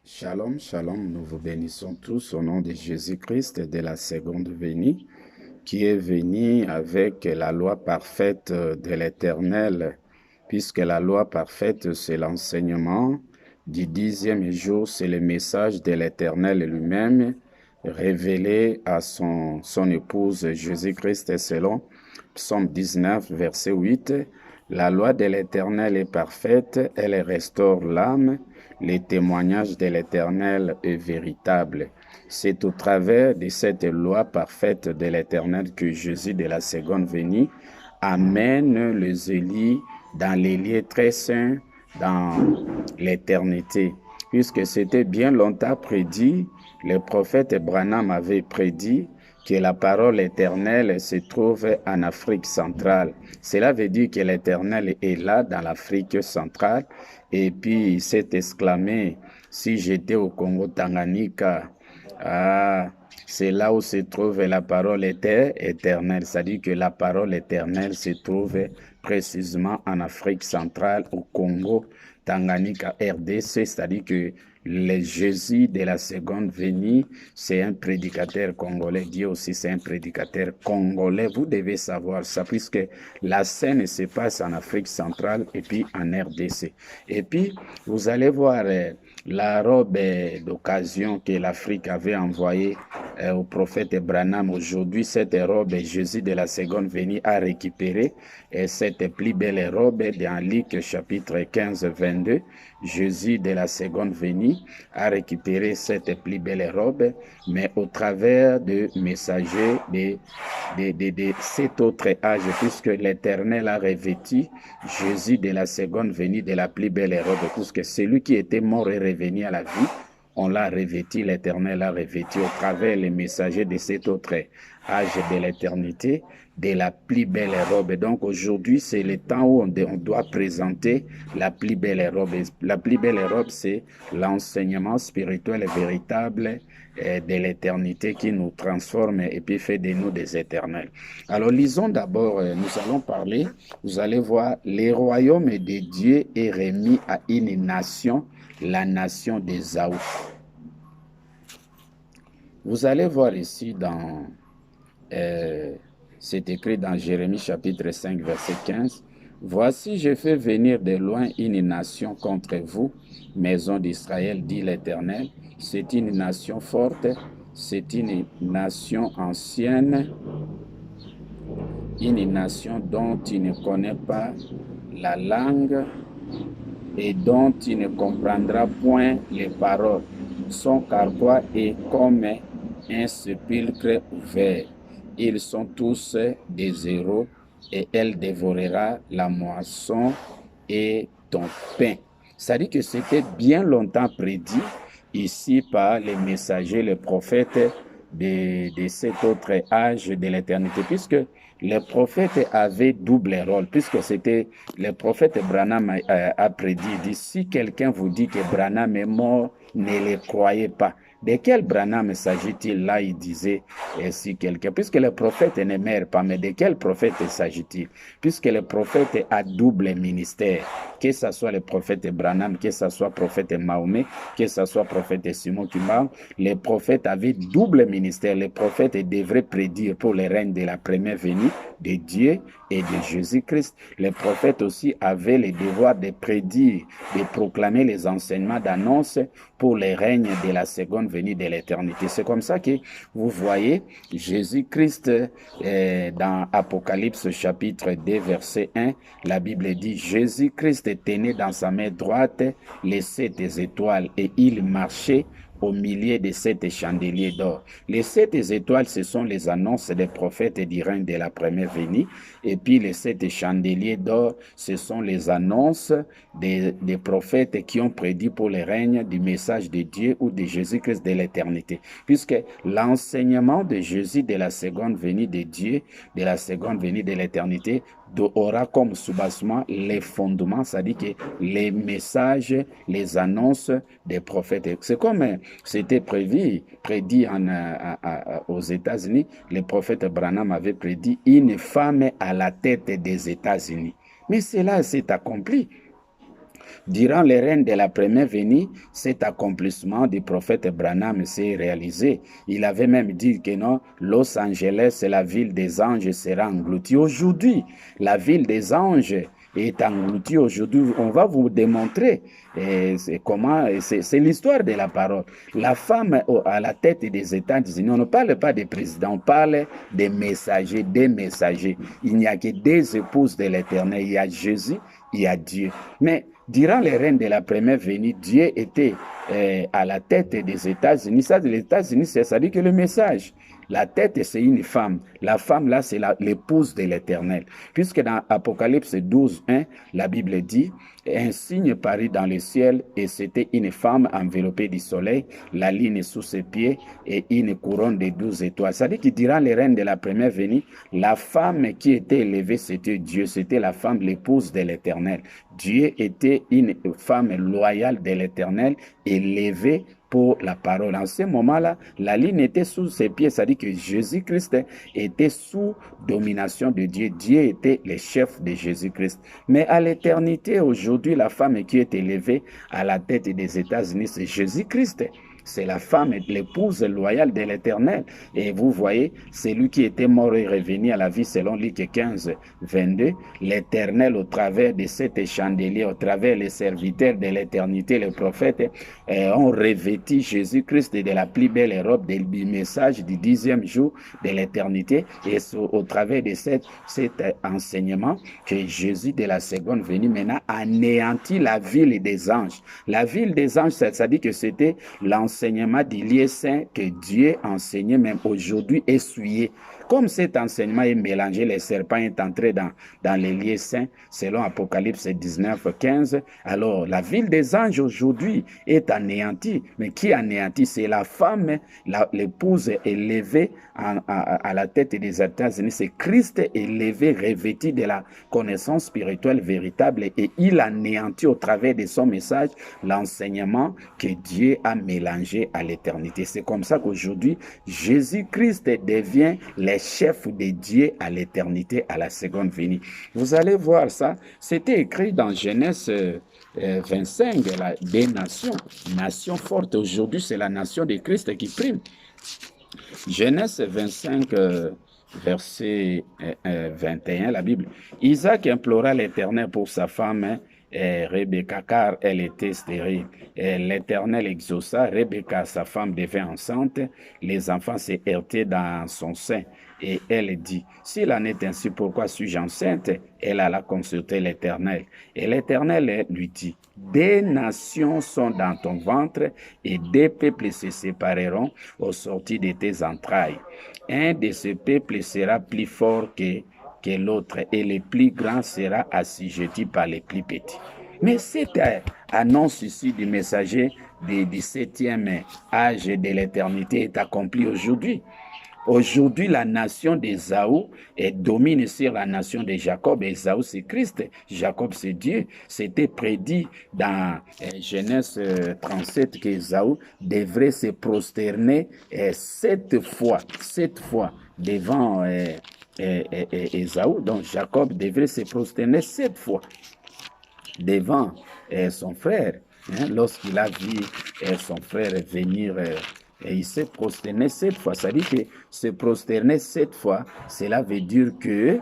Shalom, shalom, nous vous bénissons tous au nom de Jésus-Christ de la seconde venue, qui est venu avec la loi parfaite de l'Éternel, puisque la loi parfaite, c'est l'enseignement du 10e jour, c'est le message de l'Éternel lui-même, révélé à son épouse Jésus-Christ selon Psaume 19, verset 8. La loi de l'Éternel est parfaite, elle restaure l'âme. Le témoignage de l'Éternel est véritable. C'est au travers de cette loi parfaite de l'Éternel que Jésus de la seconde venue amène les élus dans les lieux très saints, dans l'éternité. Puisque c'était bien longtemps prédit, le prophète Branham avait prédit que la parole éternelle se trouve en Afrique centrale. Cela veut dire que l'Éternel est là dans l'Afrique centrale. Et puis il s'est exclamé, si j'étais au Congo Tanganyika, c'est là où se trouve la parole éternelle. C'est-à-dire que la parole éternelle se trouve précisément en Afrique centrale, au Congo Tanganyika, RDC. C'est-à-dire que le Jésus de la seconde venue, c'est un prédicateur congolais. Dieu aussi, c'est un prédicateur congolais. Vous devez savoir ça, puisque la scène se passe en Afrique centrale et puis en RDC. Et puis, vous allez voir la robe d'occasion que l'Afrique avait envoyée au prophète Branham. Aujourd'hui, cette robe, Jésus de la seconde venue a récupéré cette plus belle robe dans Luc chapitre 15, 22. Jésus de la seconde venue a récupéré cette plus belle robe, mais au travers de messagers de cet autre âge, puisque l'Éternel a revêtu Jésus de la seconde venue de la plus belle robe, puisque celui qui était mort est revenu à la vie. On l'a revêtu, l'Éternel l'a revêtu au travers les messagers de cet autre âge de l'éternité, de la plus belle robe. Donc aujourd'hui, c'est le temps où on doit présenter la plus belle robe. La plus belle robe, c'est l'enseignement spirituel véritable de l'éternité qui nous transforme et puis fait de nous des éternels. Alors lisons d'abord, nous allons parler, vous allez voir, les royaumes de Dieu est remis à une nation, la nation d'Ésaü. Vous allez voir ici dans, c'est écrit dans Jérémie chapitre 5 verset 15, « Voici je fais venir de loin une nation contre vous, maison d'Israël, dit l'Éternel. C'est une nation forte, c'est une nation ancienne, une nation dont tu ne connais pas la langue et dont tu ne comprendras point les paroles. Son carquois est comme un sépulcre ouvert. Ils sont tous des héros et elle dévorera la moisson et ton pain. » Ça dit que c'était bien longtemps prédit ici par les messagers, les prophètes de cet autre âge de l'éternité, puisque les prophètes avaient double rôle, puisque c'était le prophète Branham a prédit, dit, si quelqu'un vous dit que Branham est mort, ne le croyez pas. De quel Branham s'agit-il? Là, il disait, si quelqu'un, puisque le prophète ne meurt pas, mais de quel prophète s'agit-il? Puisque le prophète a double ministère, que ce soit le prophète Branham, que ce soit le prophète Mahomet, que ce soit le prophète Simon Kimar, les prophètes avaient double ministère. Les prophètes devraient prédire pour le règne de la première venue de Dieu et de Jésus-Christ. Les prophètes aussi avaient le devoir de prédire, de proclamer les enseignements d'annonce pour le règne de la seconde venue de l'éternité. C'est comme ça que vous voyez Jésus-Christ dans Apocalypse chapitre 2 verset 1, la Bible dit, Jésus-Christ tenait dans sa main droite les 7 étoiles et il marchait au milieu de 7 chandeliers d'or. Les 7 étoiles, ce sont les annonces des prophètes du règne de la première venue. Et puis les 7 chandeliers d'or, ce sont les annonces des prophètes qui ont prédit pour le règne du message de Dieu ou de Jésus-Christ de l'éternité. Puisque l'enseignement de Jésus de la seconde venue de Dieu, de la seconde venue de l'éternité, aura comme soubassement les fondements, c'est-à-dire que les messages, les annonces des prophètes. C'est comme c'était prédit aux États-Unis, le prophète Branham avait prédit une femme à la tête des États-Unis. Mais cela s'est accompli. Durant les règnes de la première venue, cet accomplissement du prophète Branham s'est réalisé. Il avait même dit que non, Los Angeles, la ville des anges, sera engloutie. Aujourd'hui, la ville des anges est engloutie. Aujourd'hui, on va vous démontrer c'est l'histoire de la parole. La femme à la tête des États-Unis, on ne parle pas des présidents, on parle des messagers, des messagers. Il n'y a que des épouses de l'Éternel. Il y a Jésus, il y a Dieu. Mais durant les règnes de la première venue, Dieu était à la tête des États-Unis. Ça, les États-Unis, ça dit que le message. La tête, c'est une femme. La femme, là, c'est l'épouse de l'Éternel. Puisque dans Apocalypse 12, 1, la Bible dit, un signe parut dans le ciel et c'était une femme enveloppée du soleil, la lune sous ses pieds et une couronne de 12 étoiles. Ça dit que durant les règnes de la première venue, la femme qui était élevée, c'était Dieu. C'était la femme, l'épouse de l'Éternel. Dieu était une femme loyale de l'Éternel, élevée pour la parole. En ce moment-là, la ligne était sous ses pieds, c'est-à-dire que Jésus-Christ était sous domination de Dieu. Dieu était le chef de Jésus-Christ. Mais à l'éternité, aujourd'hui, la femme qui est élevée à la tête des États-Unis, c'est Jésus-Christ. C'est la femme, l'épouse loyale de l'Éternel. Et vous voyez, c'est lui qui était mort et revenu à la vie selon Luc 15, 22. L'Éternel, au travers de cet chandelier, au travers des serviteurs de l'éternité, les prophètes, ont revêtu Jésus-Christ de la plus belle robe du message du 10e jour de l'éternité. Et au travers de cet enseignement, que Jésus de la seconde venue maintenant anéantit la ville des anges. La ville des anges, ça dit que c'était l'enseignement du lieu saint que Dieu enseignait même aujourd'hui essuyé. Comme cet enseignement est mélangé, les serpents est entré dans les lieux saints, selon Apocalypse 19, 15. Alors, la ville des anges aujourd'hui est anéantie. Mais qui anéantit? C'est la femme, l'épouse élevée à la tête des États-Unis. C'est Christ élevé, revêtu de la connaissance spirituelle véritable. Et il anéantit au travers de son message l'enseignement que Dieu a mélangé à l'éternité. C'est comme ça qu'aujourd'hui, Jésus-Christ devient le chef de Dieu à l'éternité, à la seconde venue. Vous allez voir ça. C'était écrit dans Genèse 25, des nations. Nation forte. Aujourd'hui, c'est la nation de Christ qui prime. Genèse 25, verset 21, la Bible. Isaac implora l'Éternel pour sa femme, Rebecca, car elle était stérile. L'Éternel exauça, Rebecca, sa femme, devint enceinte, les enfants se heurtaient dans son sein. Et elle dit, s'il en est ainsi, pourquoi suis-je enceinte? Elle alla consulter l'Éternel. Et l'Éternel lui dit, des nations sont dans ton ventre et des peuples se sépareront au sortir de tes entrailles. Un de ces peuples sera plus fort que l'autre et le plus grand sera assujetti par les plus petits. Mais cette annonce ici du messager du 17e âge de l'éternité est accomplie aujourd'hui. Aujourd'hui, la nation d'Ésaü domine sur la nation de Jacob. Ésaü, c'est Christ. Jacob, c'est Dieu. C'était prédit dans Genèse 37 qu'Ésaü devrait se prosterner 7 fois devant Ésaü. Donc, Jacob devrait se prosterner 7 fois devant son frère. Lorsqu'il a vu son frère venir... Et il s'est prosterné 7 fois. Ça dit que se prosterner 7 fois, cela veut dire que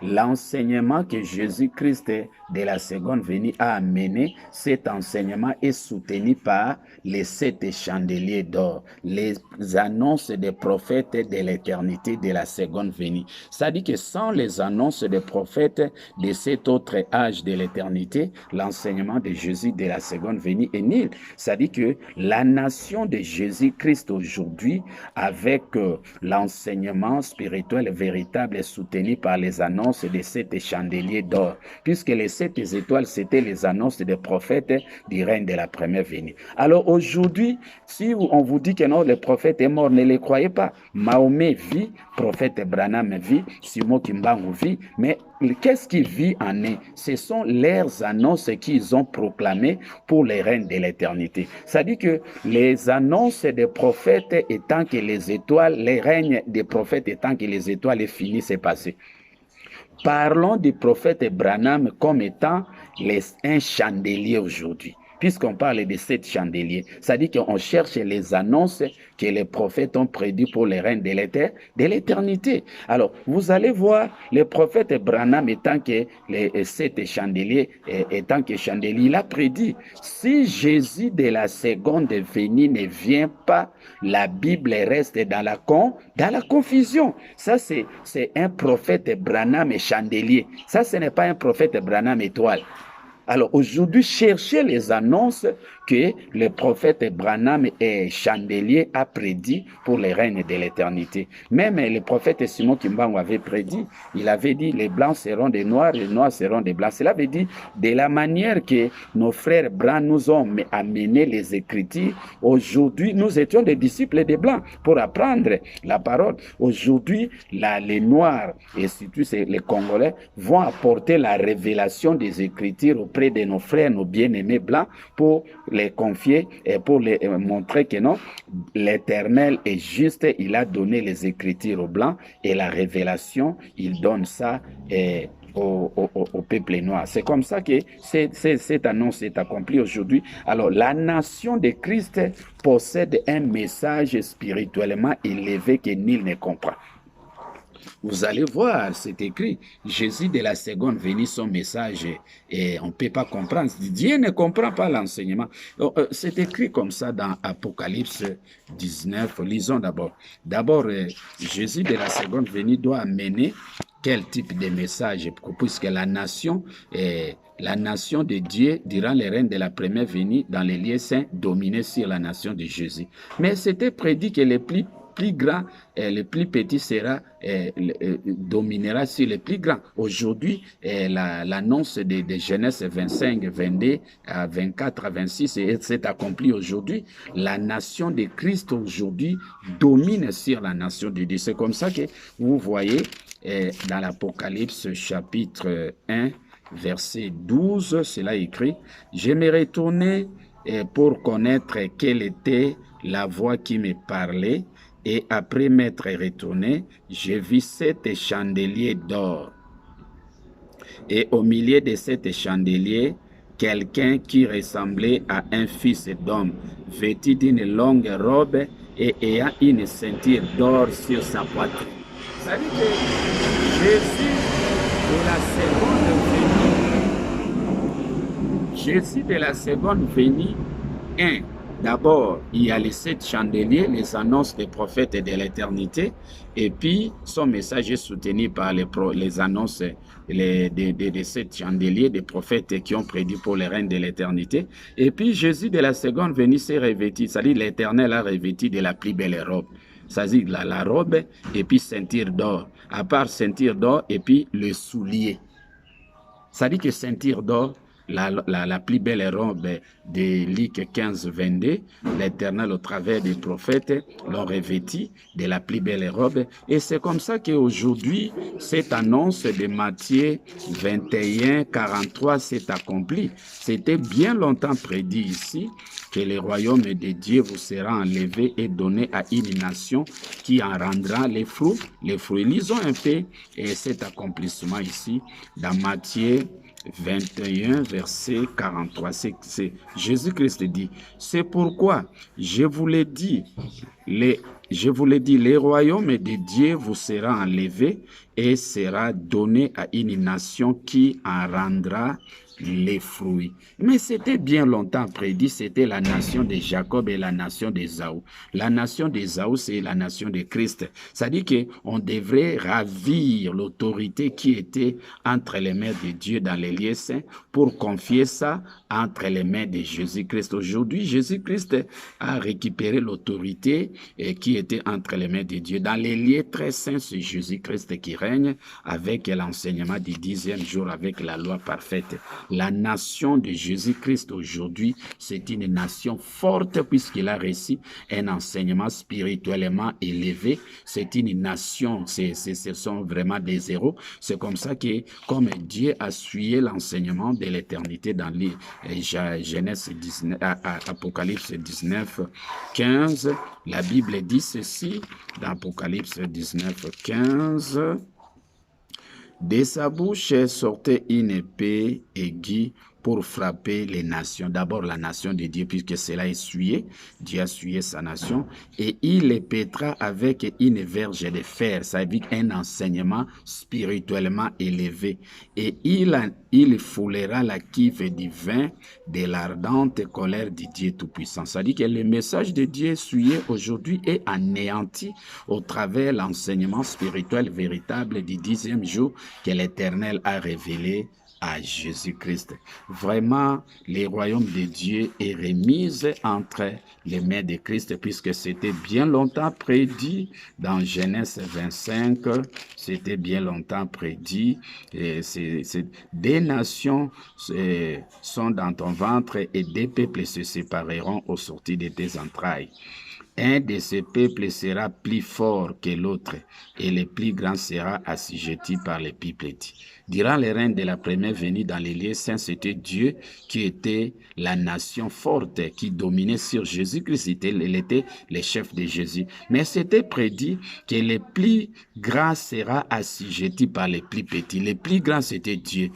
l'enseignement que Jésus-Christ de la seconde venue a amené, cet enseignement est soutenu par les 7 chandeliers d'or, les annonces des prophètes de l'éternité de la seconde venue. Ça dit que sans les annonces des prophètes de cet autre âge de l'éternité, l'enseignement de Jésus de la seconde venue est nul. Ça dit que la nation de Jésus-Christ aujourd'hui, avec l'enseignement spirituel véritable est soutenu par les annonces de 7 chandeliers d'or, puisque les 7 étoiles, c'était les annonces des prophètes du règne de la première venue. Alors aujourd'hui, si on vous dit que non, le prophète est mort, ne le croyez pas. Mahomet vit, prophète Branham vit, Simon Kimbangu vit, mais qu'est-ce qui vit en eux? Ce sont leurs annonces qu'ils ont proclamées pour les règnes de l'éternité. Ça dit que les annonces des prophètes étant que les étoiles, les règnes des prophètes étant que les étoiles finissent de passer. Parlons du prophète Branham comme étant un chandelier aujourd'hui. Puisqu'on parle de 7 chandeliers, ça dit qu'on cherche les annonces que les prophètes ont prédites pour les règnes de l'éternité. Alors, vous allez voir le prophète Branham étant que les 7 chandeliers, étant que chandelier, il a prédit, si Jésus de la seconde venue ne vient pas, la Bible reste dans la confusion. Ça, c'est un prophète Branham et chandelier. Ça, ce n'est pas un prophète Branham étoile. Alors aujourd'hui, cherchez les annonces que le prophète Branham et chandelier a prédit pour les règnes de l'éternité. Même le prophète Simon Kimbangu avait prédit, il avait dit les blancs seront des noirs, les noirs seront des blancs. Cela veut dire de la manière que nos frères blancs nous ont amené les Écritures, aujourd'hui nous étions des disciples des blancs pour apprendre la parole. Aujourd'hui, les noirs et surtout les Congolais vont apporter la révélation des Écritures auprès de nos frères, nos bien-aimés blancs, pour les confier et pour les montrer que non, l'Éternel est juste, il a donné les Écritures aux blancs et la révélation, il donne ça au peuple noir. C'est comme ça que cette annonce est accomplie aujourd'hui. Alors, la nation de Christ possède un message spirituellement élevé que nul ne comprend. Vous allez voir, c'est écrit, Jésus de la seconde venue, son message, et on ne peut pas comprendre. Dieu ne comprend pas l'enseignement. C'est écrit comme ça dans Apocalypse 19. Lisons d'abord. D'abord, Jésus de la seconde venue doit amener quel type de message, puisque la nation de Dieu, durant les règnes de la première venue, dans les lieux saints, dominait sur la nation de Jésus. Mais c'était prédit que les plus grand, le plus petit dominera sur les plus grands. Aujourd'hui, l'annonce de Genèse 25, 22, à 24, à 26 s'est accomplie aujourd'hui. La nation de Christ aujourd'hui domine sur la nation de Dieu. C'est comme ça que vous voyez dans l'Apocalypse chapitre 1, verset 12, cela écrit, « Je me retournai pour connaître quelle était la voix qui me parlait, et après m'être retourné, j'ai vu 7 chandeliers d'or. Et au milieu de 7 chandeliers, quelqu'un qui ressemblait à un fils d'homme, vêtu d'une longue robe et ayant une ceinture d'or sur sa poitrine. » Ça veut dire que Jésus de la seconde venue, d'abord, il y a les 7 chandeliers, les annonces des prophètes de l'éternité, et puis son message est soutenu par les annonces des 7 chandeliers, des prophètes qui ont prédit pour les règnes de l'éternité. Et puis Jésus de la seconde venue s'est revêtu, c'est-à-dire l'Éternel a revêtu de la plus belle robe. C'est-à-dire la robe et puis ceinture d'or. À part ceinture d'or et puis le soulier. C'est-à-dire que ceinture d'or, la plus belle robe de Luc 15, 22, l'Éternel au travers des prophètes l'ont revêti de la plus belle robe. Et c'est comme ça qu'aujourd'hui, cette annonce de Matthieu 21, 43 s'est accomplie. C'était bien longtemps prédit ici que le royaume de Dieu vous sera enlevé et donné à une nation qui en rendra les fruits. Lisons un peu cet accomplissement ici dans Matthieu 21, verset 43. Jésus-Christ dit, c'est pourquoi je vous l'ai dit, le royaume de Dieu vous sera enlevé et sera donné à une nation qui en rendra les fruits. Mais c'était bien longtemps prédit, c'était la nation de Jacob et la nation d'Ésaü. La nation d'Ésaü, c'est la nation de Christ. C'est-à-dire qu'on devrait ravir l'autorité qui était entre les mains de Dieu dans les lieux saints pour confier ça entre les mains de Jésus-Christ. Aujourd'hui, Jésus-Christ a récupéré l'autorité qui était entre les mains de Dieu. Dans les lieux très saints, c'est Jésus-Christ qui règne avec l'enseignement du 10e jour, avec la loi parfaite. La nation de Jésus-Christ aujourd'hui, c'est une nation forte puisqu'il a reçu un enseignement spirituellement élevé. C'est une nation, ce sont vraiment des héros. C'est comme ça que, comme Dieu a suivi l'enseignement de l'éternité dans Genèse 19, Apocalypse 19, 15, la Bible dit ceci dans Apocalypse 19, 15. De sa bouche sortait une épée aiguë pour frapper les nations. D'abord la nation de Dieu, puisque cela est souillé. Dieu a souillé sa nation. Et il les pétra avec une verge de fer. Ça veut dire un enseignement spirituellement élevé. Et il foulera la cuve du vin de l'ardente colère du Dieu Tout-Puissant. Ça dit que le message de Dieu souillé aujourd'hui est anéanti au travers de l'enseignement spirituel véritable du 10e jour que l'Éternel a révélé à Jésus-Christ. Vraiment, le royaume de Dieu est remis entre les mains de Christ, puisque c'était bien longtemps prédit dans Genèse 25, c'était bien longtemps prédit. Des nations sont dans ton ventre et des peuples se sépareront au sortir de tes entrailles. Un de ces peuples sera plus fort que l'autre, et le plus grand sera assujetti par les plus petits. Durant les règnes de la première venue dans les lieux saints, c'était Dieu qui était la nation forte, qui dominait sur Jésus-Christ. Il était le chef de Jésus. Mais c'était prédit que le plus grand sera assujetti par les plus petits. Le plus grand, c'était Dieu.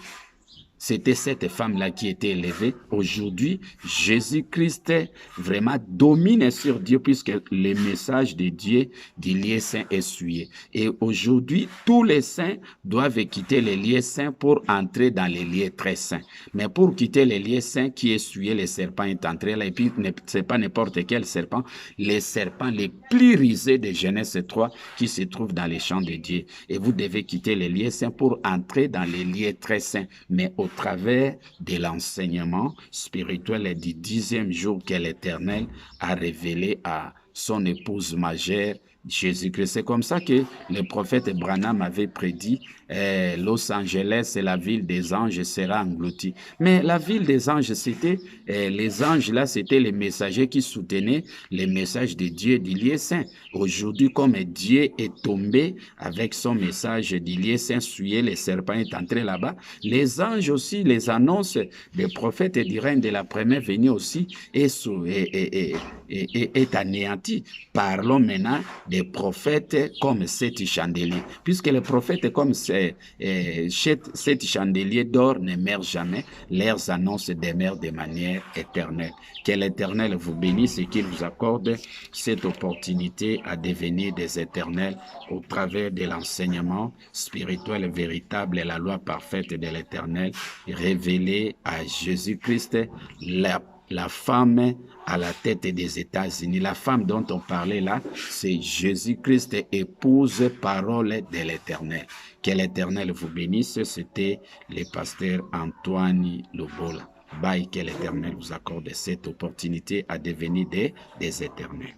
C'était cette femme-là qui était élevée. Aujourd'hui, Jésus-Christ vraiment domine sur Dieu puisque le message de Dieu du lieu saint est souillé. Et aujourd'hui, tous les saints doivent quitter les lieux saints pour entrer dans les lieux très saints. Mais pour quitter les lieux saints qui est souillé, le serpent est entré là. Et puis, c'est pas n'importe quel serpent. Les serpents les plus risés de Genèse 3 qui se trouvent dans les champs de Dieu. Et vous devez quitter les lieux saints pour entrer dans les lieux très saints. Mais au travers de l'enseignement spirituel du 10e jour que l'Éternel a révélé à son épouse majeure, Jésus-Christ. C'est comme ça que le prophète Branham avait prédit Los Angeles, la ville des anges, sera engloutie. Mais la ville des anges, c'était les anges là, c'était les messagers qui soutenaient les messages de Dieu du lieu saint. Aujourd'hui, comme Dieu est tombé avec son message du lieu saint souillé, les serpents est entré là-bas, les anges aussi, les annonces des prophètes et du règne de la première venue aussi est anéanti. Parlons maintenant des prophètes comme sept chandeliers, puisque les prophètes comme sept chandeliers d'or ne meurent jamais, leurs annonces demeurent de manière éternelle. Que l'Éternel vous bénisse et qu'il vous accorde cette opportunité à devenir des éternels au travers de l'enseignement spirituel véritable et la loi parfaite de l'Éternel révélée à Jésus-Christ, la femme à la tête des États-Unis. La femme dont on parlait là, c'est Jésus-Christ, épouse parole de l'Éternel. Que l'Éternel vous bénisse. C'était le pasteur Antoine Lobola. Bye, que l'Éternel vous accorde cette opportunité à devenir des éternels.